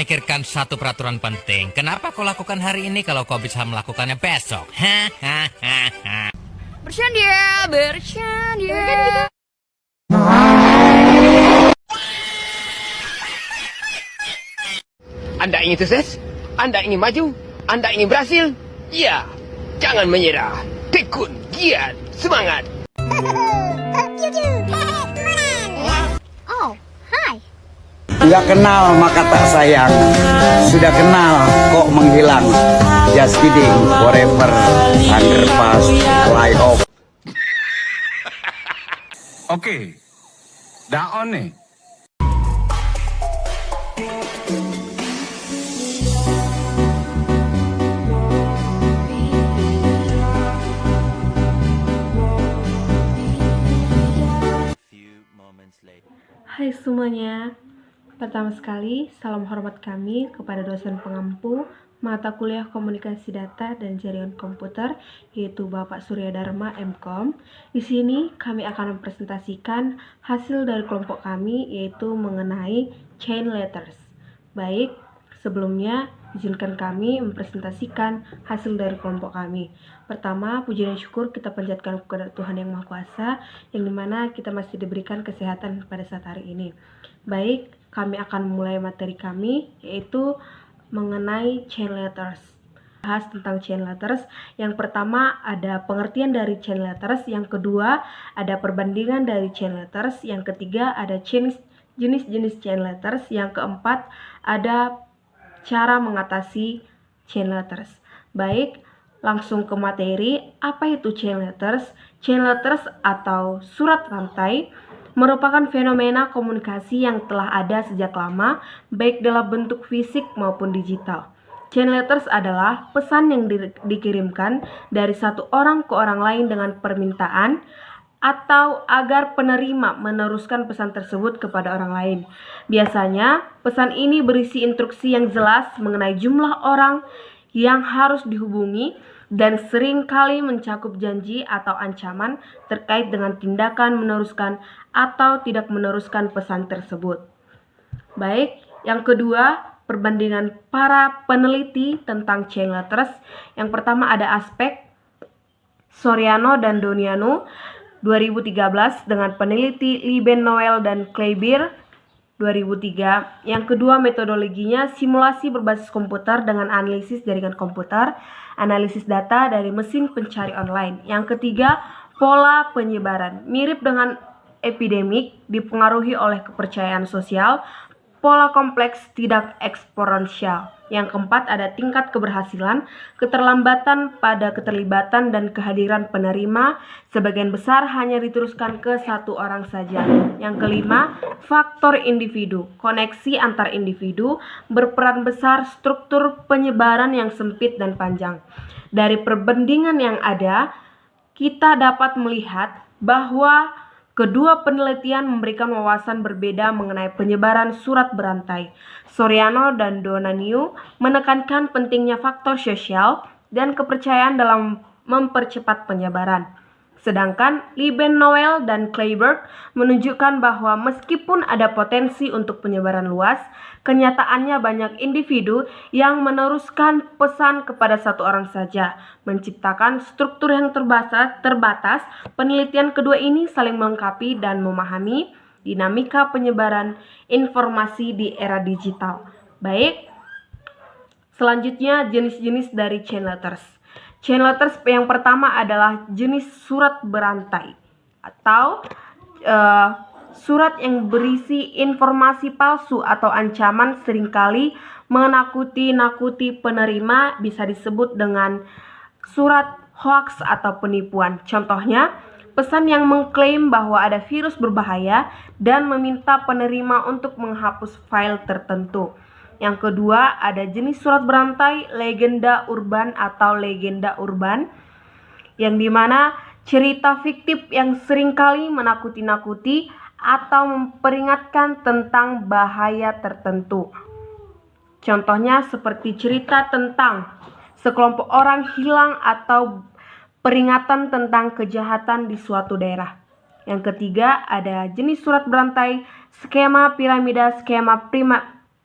memikirkan satu peraturan penting. Kenapa kau lakukan hari ini kalau kau bisa melakukannya besok? Bercanda, bercanda. Anda ingin sukses? Anda ingin maju? Anda ingin berhasil? Ya, jangan menyerah. Tekun, giat, semangat. Oh, hai. Sudah kenal maka tak sayang, sudah kenal kok menghilang. Just kidding, forever, underpass, fly off. Oke, dah on nih. Hai semuanya, pertama sekali salam hormat kami kepada dosen pengampu mata kuliah komunikasi data dan jaringan komputer yaitu Bapak Surya Dharma MKom. Di sini kami akan mempresentasikan hasil dari kelompok kami yaitu mengenai chain letters. Baik, sebelumnya izinkan kami mempresentasikan hasil dari kelompok kami. Pertama, puji dan syukur kita panjatkan kepada Tuhan Yang Maha Kuasa, yang dimana kita masih diberikan kesehatan pada saat hari ini. Baik, kami akan memulai materi kami, yaitu mengenai chain letters. Bahas tentang chain letters. Yang pertama ada pengertian dari chain letters, yang kedua ada perbandingan dari chain letters, yang ketiga ada jenis-jenis chain letters, yang keempat ada cara mengatasi chain letters. Baik, langsung ke materi. Apa itu chain letters? Chain letters atau surat rantai merupakan fenomena komunikasi yang telah ada sejak lama, baik dalam bentuk fisik maupun digital. Chain letters adalah pesan yang dikirimkan dari satu orang ke orang lain dengan permintaan atau agar penerima meneruskan pesan tersebut kepada orang lain. Biasanya, pesan ini berisi instruksi yang jelas mengenai jumlah orang yang harus dihubungi dan seringkali mencakup janji atau ancaman terkait dengan tindakan meneruskan atau tidak meneruskan pesan tersebut. Baik, yang kedua, perbandingan para peneliti tentang chain letters. Yang pertama ada aspek Soriano dan Doniano 2013 dengan peneliti Liben Noel dan Kleiber 2003. Yang kedua, metodologinya simulasi berbasis komputer dengan analisis jaringan komputer, analisis data dari mesin pencari online. Yang ketiga, pola penyebaran. Mirip dengan epidemik, dipengaruhi oleh kepercayaan sosial, pola kompleks tidak eksponensial. Yang keempat ada tingkat keberhasilan, keterlambatan pada keterlibatan dan kehadiran penerima, sebagian besar hanya diteruskan ke satu orang saja. Yang kelima, faktor individu, koneksi antar individu, berperan besar struktur penyebaran yang sempit dan panjang. Dari perbandingan yang ada, kita dapat melihat bahwa kedua penelitian memberikan wawasan berbeda mengenai penyebaran surat berantai. Soriano dan Donanio menekankan pentingnya faktor sosial dan kepercayaan dalam mempercepat penyebaran. Sedangkan Liben Noel dan Kleiber menunjukkan bahwa meskipun ada potensi untuk penyebaran luas, kenyataannya banyak individu yang meneruskan pesan kepada satu orang saja, menciptakan struktur yang terbatas. Penelitian kedua ini saling melengkapi dan memahami dinamika penyebaran informasi di era digital. Baik, selanjutnya jenis-jenis dari chain letters. Chain letters yang pertama adalah jenis surat berantai atau surat yang berisi informasi palsu atau ancaman, seringkali menakuti penerima, bisa disebut dengan surat hoax atau penipuan. Contohnya, pesan yang mengklaim bahwa ada virus berbahaya dan meminta penerima untuk menghapus file tertentu. Yang kedua, ada jenis surat berantai legenda urban atau legenda urban, yang dimana cerita fiktif yang seringkali menakuti-nakuti atau memperingatkan tentang bahaya tertentu. Contohnya seperti cerita tentang sekelompok orang hilang atau peringatan tentang kejahatan di suatu daerah. Yang ketiga, ada jenis surat berantai skema piramida, skema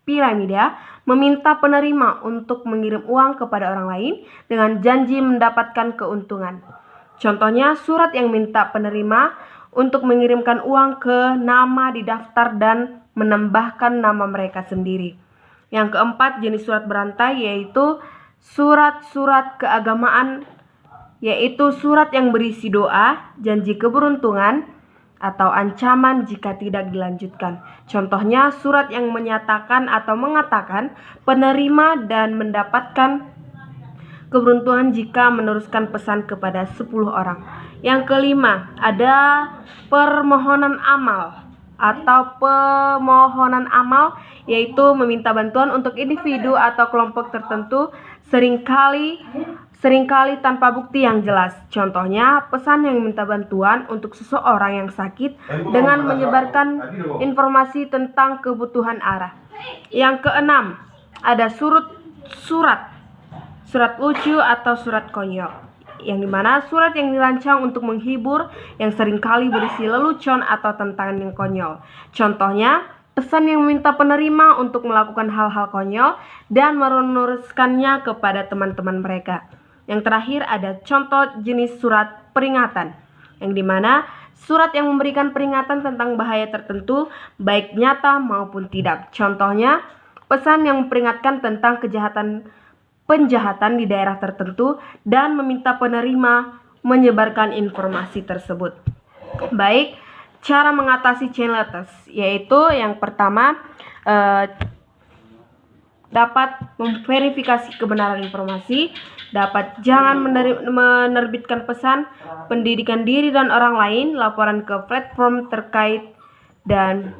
piramida meminta penerima untuk mengirim uang kepada orang lain dengan janji mendapatkan keuntungan. Contohnya, surat yang minta penerima untuk mengirimkan uang ke nama di daftar dan menambahkan nama mereka sendiri. Yang keempat, jenis surat berantai yaitu surat-surat keagamaan, yaitu surat yang berisi doa, janji keberuntungan, atau ancaman jika tidak dilanjutkan. Contohnya, surat yang menyatakan atau mengatakan penerima dan mendapatkan keberuntungan jika meneruskan pesan kepada 10 orang. Yang kelima, ada permohonan amal atau pemohonan amal, yaitu meminta bantuan untuk individu atau kelompok tertentu, seringkali tanpa bukti yang jelas. Contohnya, pesan yang meminta bantuan untuk seseorang yang sakit dengan menyebarkan informasi tentang kebutuhan arah. Yang keenam, ada surat lucu atau surat konyol, yang dimana surat yang dirancang untuk menghibur yang seringkali berisi lelucon atau tantangan yang konyol. Contohnya, pesan yang meminta penerima untuk melakukan hal-hal konyol dan meneruskannya kepada teman-teman mereka. Yang terakhir, ada contoh jenis surat peringatan, yang dimana surat yang memberikan peringatan tentang bahaya tertentu, baik nyata maupun tidak. Contohnya, pesan yang memperingatkan tentang penjahatan di daerah tertentu dan meminta penerima menyebarkan informasi tersebut. Baik, cara mengatasi chain letters, yaitu yang pertama, dapat memverifikasi kebenaran informasi, dapat jangan menerbitkan pesan, pendidikan diri dan orang lain, laporan ke platform terkait, dan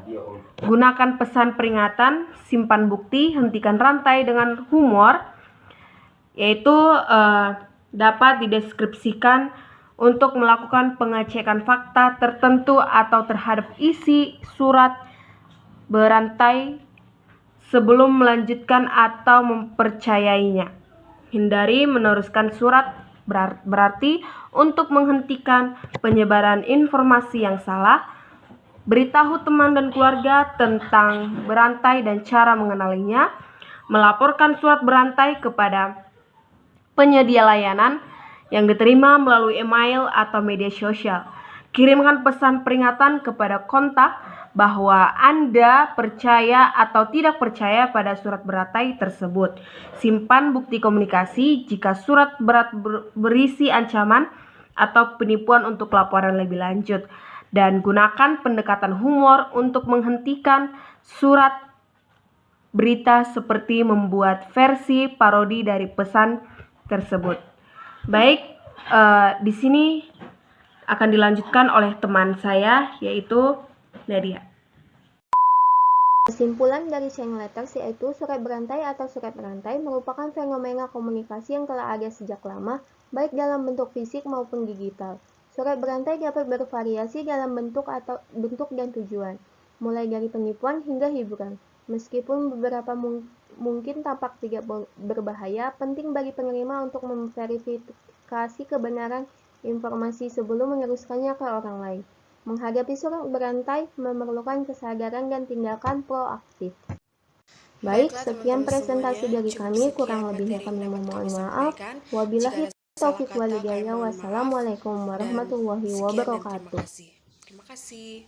gunakan pesan peringatan, simpan bukti, hentikan rantai dengan humor, yaitu dapat dideskripsikan untuk melakukan pengecekan fakta tertentu atau terhadap isi surat berantai sebelum melanjutkan atau mempercayainya. Hindari meneruskan surat berarti untuk menghentikan penyebaran informasi yang salah. Beritahu teman dan keluarga tentang berantai dan cara mengenalinya. Melaporkan surat berantai kepada penyedia layanan yang diterima melalui email atau media sosial. Kirimkan pesan peringatan kepada kontak bahwa Anda percaya atau tidak percaya pada surat berantai tersebut. Simpan bukti komunikasi jika surat berisi ancaman atau penipuan untuk laporan lebih lanjut. Dan gunakan pendekatan humor untuk menghentikan surat berita seperti membuat versi parodi dari pesan tersebut. Baik, di sini akan dilanjutkan oleh teman saya, yaitu Nadia. Kesimpulan dari chain letters yaitu surat berantai atau surat berantai merupakan fenomena komunikasi yang telah ada sejak lama, baik dalam bentuk fisik maupun digital. Surat berantai dapat bervariasi dalam bentuk dan tujuan, mulai dari penipuan hingga hiburan. Meskipun beberapa mungkin tampak tidak berbahaya, penting bagi penerima untuk memverifikasi kebenaran informasi sebelum meneruskannya ke orang lain. Menghadapi surat berantai memerlukan kesadaran dan tindakan proaktif. Baik, sekian presentasi dari kami, kurang lebihnya kami memohon maaf. Wabillahi taufiq wal hidayah. Wassalamualaikum warahmatullahi wabarakatuh. Terima kasih.